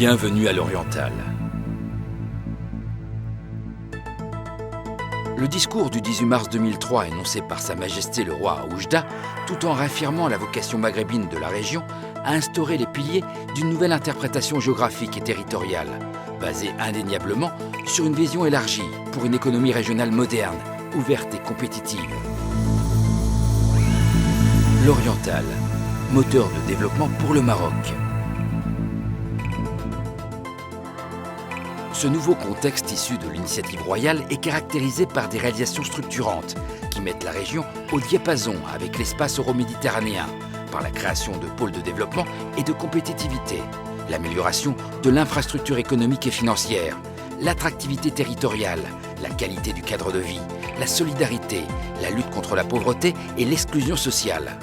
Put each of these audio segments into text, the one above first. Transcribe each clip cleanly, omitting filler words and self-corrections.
Bienvenue à l'Oriental. Le discours du 18 mars 2003 énoncé par Sa Majesté le roi à Oujda, tout en réaffirmant la vocation maghrébine de la région, a instauré les piliers d'une nouvelle interprétation géographique et territoriale, basée indéniablement sur une vision élargie pour une économie régionale moderne, ouverte et compétitive. L'Oriental, moteur de développement pour le Maroc. Ce nouveau contexte issu de l'initiative royale est caractérisé par des réalisations structurantes qui mettent la région au diapason avec l'espace euro-méditerranéen, par la création de pôles de développement et de compétitivité, l'amélioration de l'infrastructure économique et financière, l'attractivité territoriale, la qualité du cadre de vie, la solidarité, la lutte contre la pauvreté et l'exclusion sociale.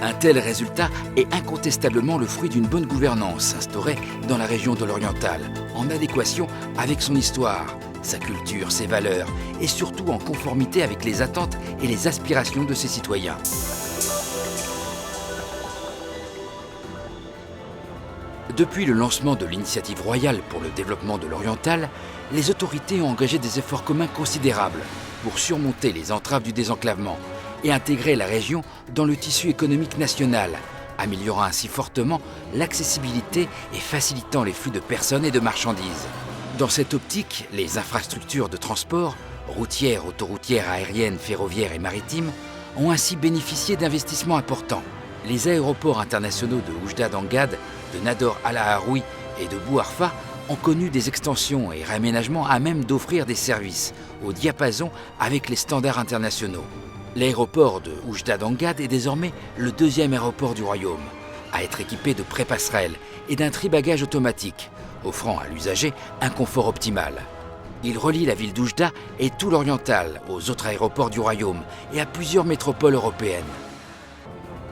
Un tel résultat est incontestablement le fruit d'une bonne gouvernance instaurée dans la région de l'Oriental, en adéquation avec son histoire, sa culture, ses valeurs, et surtout en conformité avec les attentes et les aspirations de ses citoyens. Depuis le lancement de l'initiative royale pour le développement de l'Oriental, les autorités ont engagé des efforts communs considérables pour surmonter les entraves du désenclavement et intégrer la région dans le tissu économique national, améliorant ainsi fortement l'accessibilité et facilitant les flux de personnes et de marchandises. Dans cette optique, les infrastructures de transport, routières, autoroutières, aériennes, ferroviaires et maritimes, ont ainsi bénéficié d'investissements importants. Les aéroports internationaux de Oujda d'Angad, de Nador Al-Aharoui et de Bouarfa ont connu des extensions et réaménagements à même d'offrir des services au diapason avec les standards internationaux. L'aéroport de Oujda d'Angad est désormais le deuxième aéroport du royaume, à être équipé de pré-passerelles et d'un tri-bagages automatique, offrant à l'usager un confort optimal. Il relie la ville d'Oujda et tout l'Oriental aux autres aéroports du royaume et à plusieurs métropoles européennes.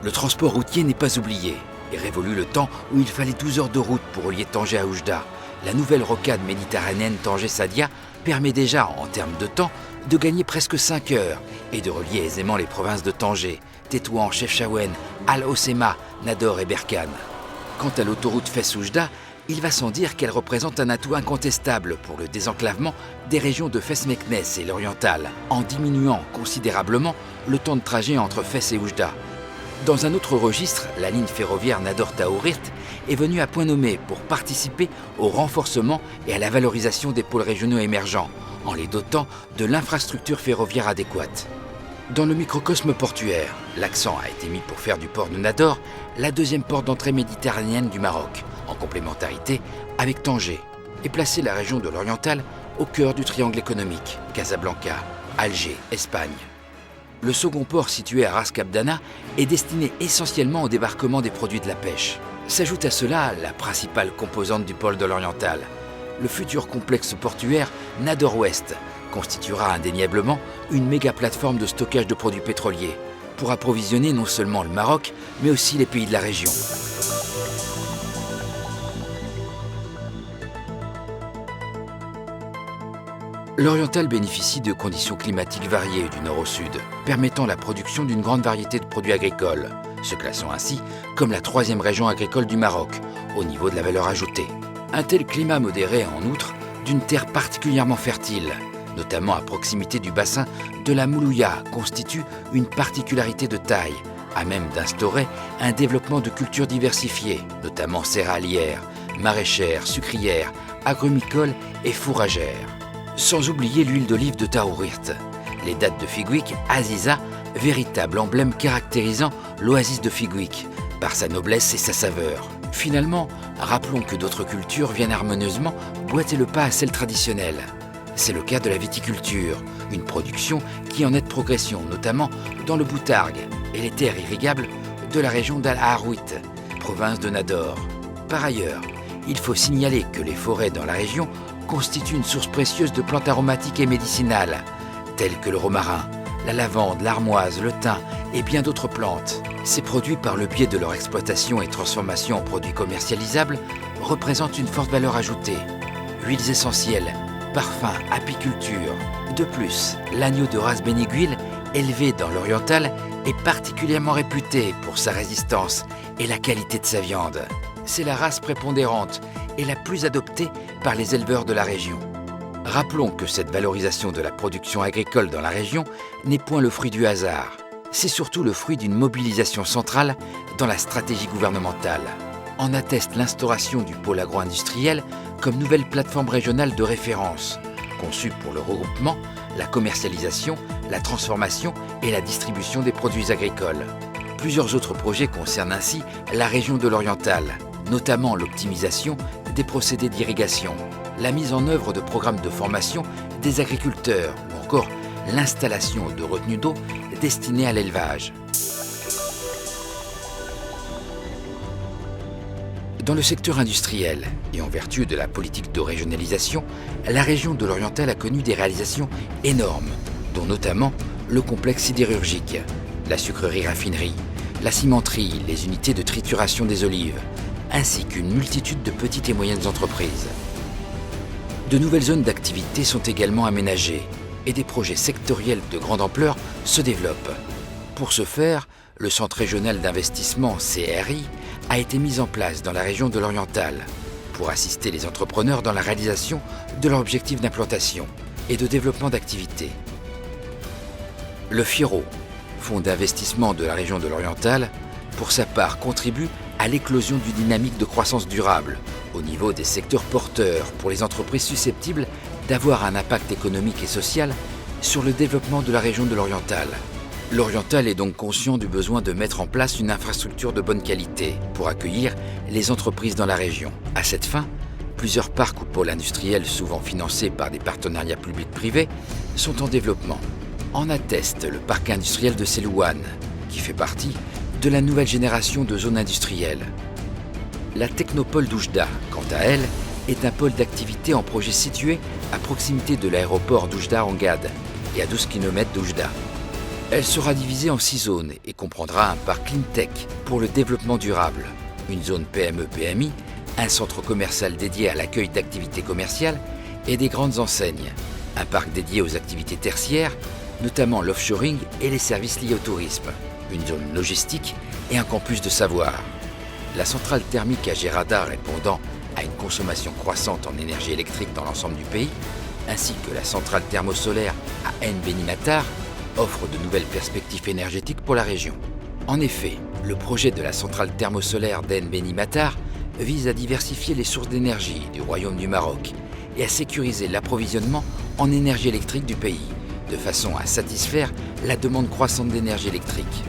Le transport routier n'est pas oublié et révolue le temps où il fallait 12 heures de route pour relier Tanger à Oujda. La nouvelle rocade méditerranéenne Tanger-Sadia permet déjà, en termes de temps, de gagner presque 5 heures et de relier aisément les provinces de Tanger, Tétouan, Chefchaouen, Al-Hoceima, Nador et Berkane. Quant à l'autoroute Fès-Oujda, il va sans dire qu'elle représente un atout incontestable pour le désenclavement des régions de Fès-Meknès et l'Oriental, en diminuant considérablement le temps de trajet entre Fès et Oujda. Dans un autre registre, la ligne ferroviaire Nador-Taourirt est venue à point nommé pour participer au renforcement et à la valorisation des pôles régionaux émergents, en les dotant de l'infrastructure ferroviaire adéquate. Dans le microcosme portuaire, l'accent a été mis pour faire du port de Nador la deuxième porte d'entrée méditerranéenne du Maroc, en complémentarité avec Tanger, et placer la région de l'Oriental au cœur du triangle économique, Casablanca, Alger, Espagne. Le second port situé à Ras Kabdana est destiné essentiellement au débarquement des produits de la pêche. S'ajoute à cela la principale composante du pôle de l'Oriental. Le futur complexe portuaire Nador Ouest constituera indéniablement une méga plateforme de stockage de produits pétroliers pour approvisionner non seulement le Maroc, mais aussi les pays de la région. L'Oriental bénéficie de conditions climatiques variées du nord au sud, permettant la production d'une grande variété de produits agricoles, se classant ainsi comme la 3e région agricole du Maroc, au niveau de la valeur ajoutée. Un tel climat modéré, en outre, d'une terre particulièrement fertile, notamment à proximité du bassin de la Moulouya, constitue une particularité de taille, à même d'instaurer un développement de cultures diversifiées, notamment céréalières, maraîchères, sucrières, agrumicoles et fourragères. Sans oublier l'huile d'olive de Taourirt, les dattes de Figuic, Aziza, véritable emblème caractérisant l'oasis de Figuic, par sa noblesse et sa saveur. Finalement, rappelons que d'autres cultures viennent harmonieusement boiter le pas à celle traditionnelle. C'est le cas de la viticulture, une production qui est en nette progression, notamment dans le Boutargue et les terres irrigables de la région d'Al-Aharouit, province de Nador. Par ailleurs, il faut signaler que les forêts dans la région constituent une source précieuse de plantes aromatiques et médicinales, telles que le romarin, la lavande, l'armoise, le thym et bien d'autres plantes. Ces produits, par le biais de leur exploitation et transformation en produits commercialisables, représentent une forte valeur ajoutée. Huiles essentielles, parfums, apiculture. De plus, l'agneau de race Béniguil, élevé dans l'Oriental, est particulièrement réputé pour sa résistance et la qualité de sa viande. C'est la race prépondérante est la plus adoptée par les éleveurs de la région. Rappelons que cette valorisation de la production agricole dans la région n'est point le fruit du hasard. C'est surtout le fruit d'une mobilisation centrale dans la stratégie gouvernementale. En atteste l'instauration du pôle agro-industriel comme nouvelle plateforme régionale de référence, conçue pour le regroupement, la commercialisation, la transformation et la distribution des produits agricoles. Plusieurs autres projets concernent ainsi la région de l'Oriental, notamment l'optimisation des procédés d'irrigation, la mise en œuvre de programmes de formation des agriculteurs ou encore l'installation de retenues d'eau destinées à l'élevage. Dans le secteur industriel, et en vertu de la politique de régionalisation, la région de l'Oriental a connu des réalisations énormes, dont notamment le complexe sidérurgique, la sucrerie-raffinerie, la cimenterie, les unités de trituration des olives, ainsi qu'une multitude de petites et moyennes entreprises. De nouvelles zones d'activité sont également aménagées et des projets sectoriels de grande ampleur se développent. Pour ce faire, le Centre régional d'investissement CRI a été mis en place dans la région de l'Oriental pour assister les entrepreneurs dans la réalisation de leur objectif d'implantation et de développement d'activités. Le FIRO, Fonds d'investissement de la région de l'Oriental, pour sa part contribue à l'éclosion d'une dynamique de croissance durable au niveau des secteurs porteurs pour les entreprises susceptibles d'avoir un impact économique et social sur le développement de la région de l'Oriental. L'Oriental est donc conscient du besoin de mettre en place une infrastructure de bonne qualité pour accueillir les entreprises dans la région. À cette fin, plusieurs parcs ou pôles industriels souvent financés par des partenariats publics-privés sont en développement. En atteste le parc industriel de Selouane, qui fait partie de la nouvelle génération de zones industrielles. La technopole d'Oujda, quant à elle, est un pôle d'activité en projet situé à proximité de l'aéroport d'Oujda-Angad et à 12 km d'Oujda. Elle sera divisée en 6 zones et comprendra un parc Cleantech pour le développement durable, une zone PME-PMI, un centre commercial dédié à l'accueil d'activités commerciales et des grandes enseignes, un parc dédié aux activités tertiaires, notamment l'offshoring et les services liés au tourisme, une zone logistique et un campus de savoir. La centrale thermique à Gérada répondant à une consommation croissante en énergie électrique dans l'ensemble du pays, ainsi que la centrale thermosolaire à Ain Beni Matar, offrent de nouvelles perspectives énergétiques pour la région. En effet, le projet de la centrale thermosolaire d'Ain Beni Matar vise à diversifier les sources d'énergie du Royaume du Maroc et à sécuriser l'approvisionnement en énergie électrique du pays, de façon à satisfaire la demande croissante d'énergie électrique.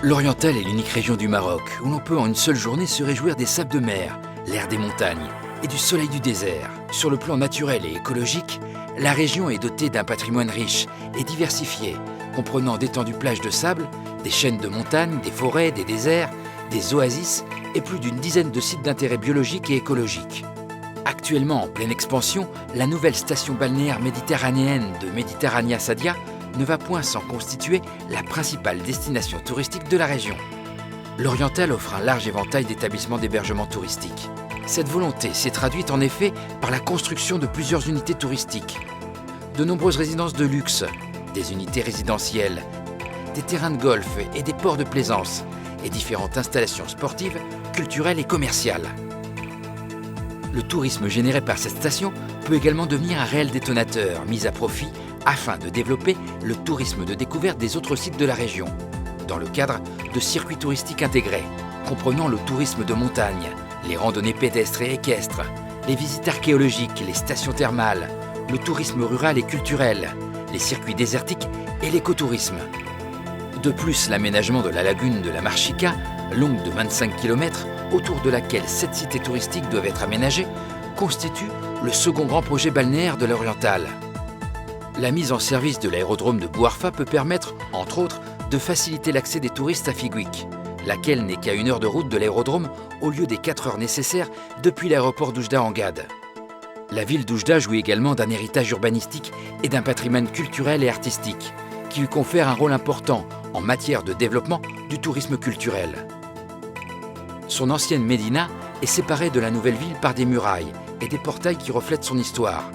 L'Oriental est l'unique région du Maroc où l'on peut en une seule journée se réjouir des sables de mer, l'air des montagnes et du soleil du désert. Sur le plan naturel et écologique, la région est dotée d'un patrimoine riche et diversifié, comprenant d'étendues plages de sable, des chaînes de montagnes, des forêts, des déserts, des oasis et plus d'une dizaine de sites d'intérêt biologique et écologique. Actuellement en pleine expansion, la nouvelle station balnéaire méditerranéenne de Mediterránea Sadia ne va point sans constituer la principale destination touristique de la région. L'Oriental offre un large éventail d'établissements d'hébergement touristique. Cette volonté s'est traduite en effet par la construction de plusieurs unités touristiques, de nombreuses résidences de luxe, des unités résidentielles, des terrains de golf et des ports de plaisance, et différentes installations sportives, culturelles et commerciales. Le tourisme généré par cette station peut également devenir un réel détonateur mis à profit afin de développer le tourisme de découverte des autres sites de la région, dans le cadre de circuits touristiques intégrés, comprenant le tourisme de montagne, les randonnées pédestres et équestres, les visites archéologiques, les stations thermales, le tourisme rural et culturel, les circuits désertiques et l'écotourisme. De plus, l'aménagement de la lagune de la Marchica, longue de 25 km, autour de laquelle 7 cités touristiques doivent être aménagés, constitue le second grand projet balnéaire de l'Oriental. La mise en service de l'aérodrome de Bouarfa peut permettre, entre autres, de faciliter l'accès des touristes à Figuic, laquelle n'est qu'à 1 heure de route de l'aérodrome au lieu des 4 heures nécessaires depuis l'aéroport d'Oujda-Angad. La ville d'Oujda jouit également d'un héritage urbanistique et d'un patrimoine culturel et artistique, qui lui confère un rôle important en matière de développement du tourisme culturel. Son ancienne médina est séparée de la nouvelle ville par des murailles et des portails qui reflètent son histoire.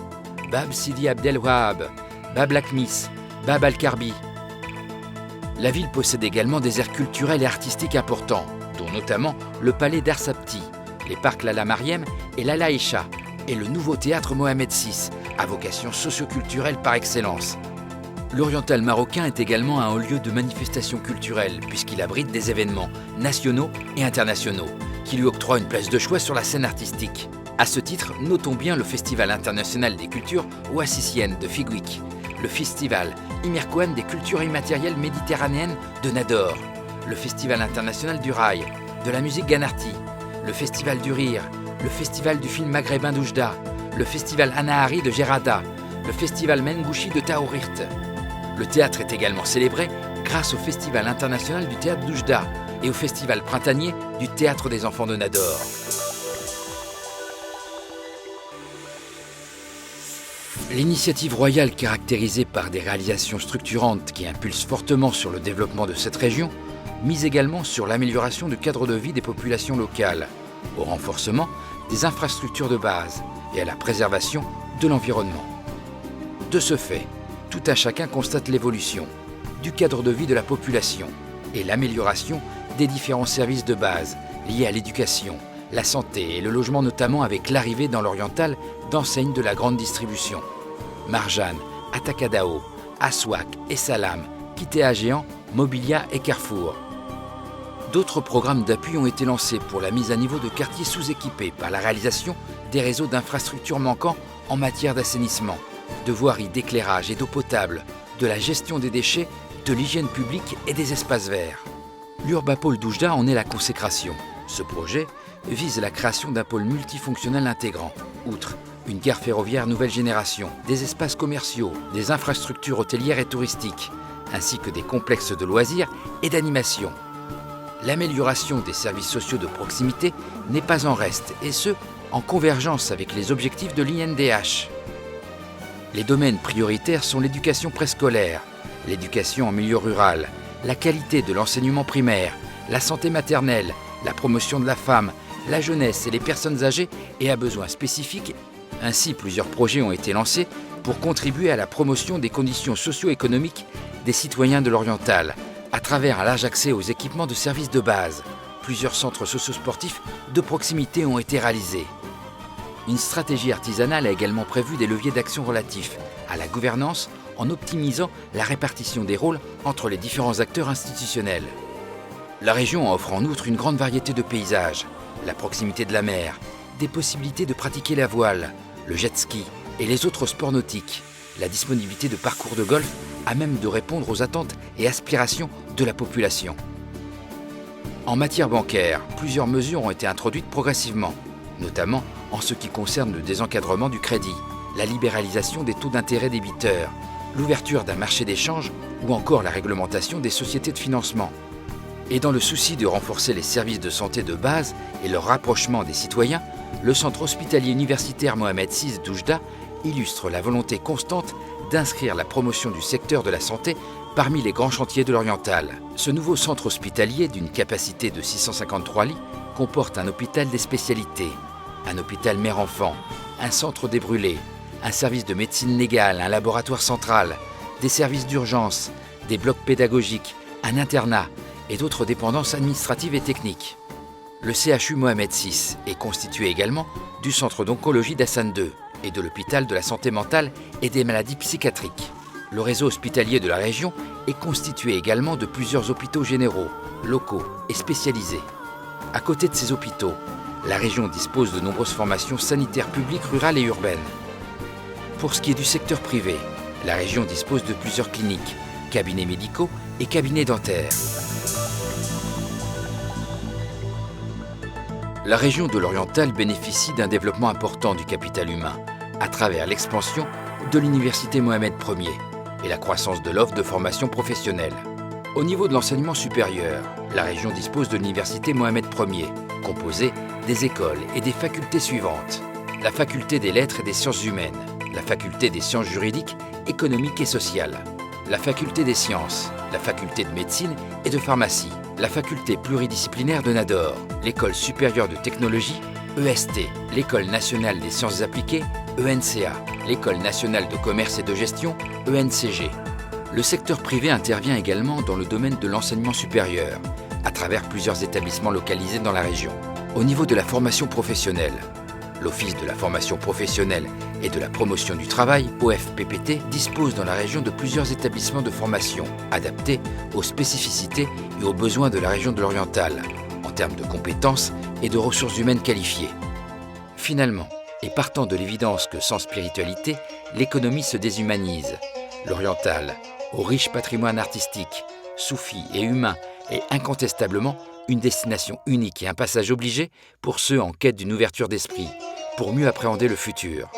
Bab Sidi Abdel Wahab, Bab Lakmis, Bab Al-Karbi. La ville possède également des aires culturelles et artistiques importants, dont dont notamment le palais d'Arsapti, les parcs Lala Mariem et Lala Echa, et le nouveau théâtre Mohamed VI, à vocation socio-culturelle par excellence. L'Oriental marocain est également un haut lieu de manifestations culturelles, puisqu'il abrite des événements nationaux et internationaux, qui lui octroient une place de choix sur la scène artistique. À ce titre, notons bien le Festival international des cultures oassiciennes de Figuik, le Festival Imerkouane des cultures immatérielles méditerranéennes de Nador, le Festival international du rail, de la musique Ganarti, le Festival du rire, le Festival du film maghrébin d'Oujda, le Festival Anahari de Gerada, le Festival Mengouchi de Taourirt. Le théâtre est également célébré grâce au Festival international du théâtre d'Oujda et au Festival printanier du théâtre des enfants de Nador. L'initiative royale, caractérisée par des réalisations structurantes qui impulsent fortement sur le développement de cette région, mise également sur l'amélioration du cadre de vie des populations locales, au renforcement des infrastructures de base et à la préservation de l'environnement. De ce fait, tout un chacun constate l'évolution du cadre de vie de la population et l'amélioration des différents services de base liés à l'éducation, la santé et le logement, notamment avec l'arrivée dans l'Oriental d'enseignes de la grande distribution. Marjan, Atacadao, Aswak et Salam, Kitea Géant, Mobilia et Carrefour. D'autres programmes d'appui ont été lancés pour la mise à niveau de quartiers sous-équipés par la réalisation des réseaux d'infrastructures manquants en matière d'assainissement, de voiries d'éclairage et d'eau potable, de la gestion des déchets, de l'hygiène publique et des espaces verts. L'Urbapôle d'Oujda en est la consécration. Ce projet vise la création d'un pôle multifonctionnel intégrant, outre une gare ferroviaire nouvelle génération, des espaces commerciaux, des infrastructures hôtelières et touristiques, ainsi que des complexes de loisirs et d'animation. L'amélioration des services sociaux de proximité n'est pas en reste, et ce, en convergence avec les objectifs de l'INDH. Les domaines prioritaires sont l'éducation préscolaire, l'éducation en milieu rural, la qualité de l'enseignement primaire, la santé maternelle, la promotion de la femme, la jeunesse et les personnes âgées et à besoins spécifiques. Ainsi, plusieurs projets ont été lancés pour contribuer à la promotion des conditions socio-économiques des citoyens de l'Oriental, à travers un large accès aux équipements de services de base. Plusieurs centres socio-sportifs de proximité ont été réalisés. Une stratégie artisanale a également prévu des leviers d'action relatifs à la gouvernance en optimisant la répartition des rôles entre les différents acteurs institutionnels. La région offre en outre une grande variété de paysages, la proximité de la mer, des possibilités de pratiquer la voile, le jet ski et les autres sports nautiques, la disponibilité de parcours de golf à même de répondre aux attentes et aspirations de la population. En matière bancaire, plusieurs mesures ont été introduites progressivement, notamment en ce qui concerne le désencadrement du crédit, la libéralisation des taux d'intérêt débiteurs, l'ouverture d'un marché d'échange ou encore la réglementation des sociétés de financement. Et dans le souci de renforcer les services de santé de base et leur rapprochement des citoyens, le centre hospitalier universitaire Mohamed VI d'Oujda illustre la volonté constante d'inscrire la promotion du secteur de la santé parmi les grands chantiers de l'Oriental. Ce nouveau centre hospitalier d'une capacité de 653 lits comporte un hôpital des spécialités, un hôpital mère-enfant, un centre des brûlés, un service de médecine légale, un laboratoire central, des services d'urgence, des blocs pédagogiques, un internat et d'autres dépendances administratives et techniques. Le CHU Mohamed VI est constitué également du centre d'oncologie d'Hassan II et de l'hôpital de la santé mentale et des maladies psychiatriques. Le réseau hospitalier de la région est constitué également de plusieurs hôpitaux généraux, locaux et spécialisés. À côté de ces hôpitaux, la région dispose de nombreuses formations sanitaires publiques, rurales et urbaines. Pour ce qui est du secteur privé, la région dispose de plusieurs cliniques, cabinets médicaux et cabinets dentaires. La région de l'Oriental bénéficie d'un développement important du capital humain à travers l'expansion de l'université Mohamed Ier et la croissance de l'offre de formation professionnelle. Au niveau de l'enseignement supérieur, la région dispose de l'université Mohamed Ier, composée des écoles et des facultés suivantes: la faculté des lettres et des sciences humaines, la faculté des sciences juridiques, économiques et sociales, la faculté des sciences, la faculté de médecine et de pharmacie, la faculté pluridisciplinaire de Nador, l'école supérieure de technologie, EST, l'école nationale des sciences appliquées, ENCA, l'école nationale de commerce et de gestion, ENCG. Le secteur privé intervient également dans le domaine de l'enseignement supérieur, à travers plusieurs établissements localisés dans la région. Au niveau de la formation professionnelle, l'Office de la formation professionnelle et de la promotion du travail, OFPPT, dispose dans la région de plusieurs établissements de formation adaptés aux spécificités et aux besoins de la région de l'Oriental, en termes de compétences et de ressources humaines qualifiées. Finalement, et partant de l'évidence que sans spiritualité, l'économie se déshumanise, l'Oriental, au riche patrimoine artistique, soufi et humain, est incontestablement une destination unique et un passage obligé pour ceux en quête d'une ouverture d'esprit, pour mieux appréhender le futur.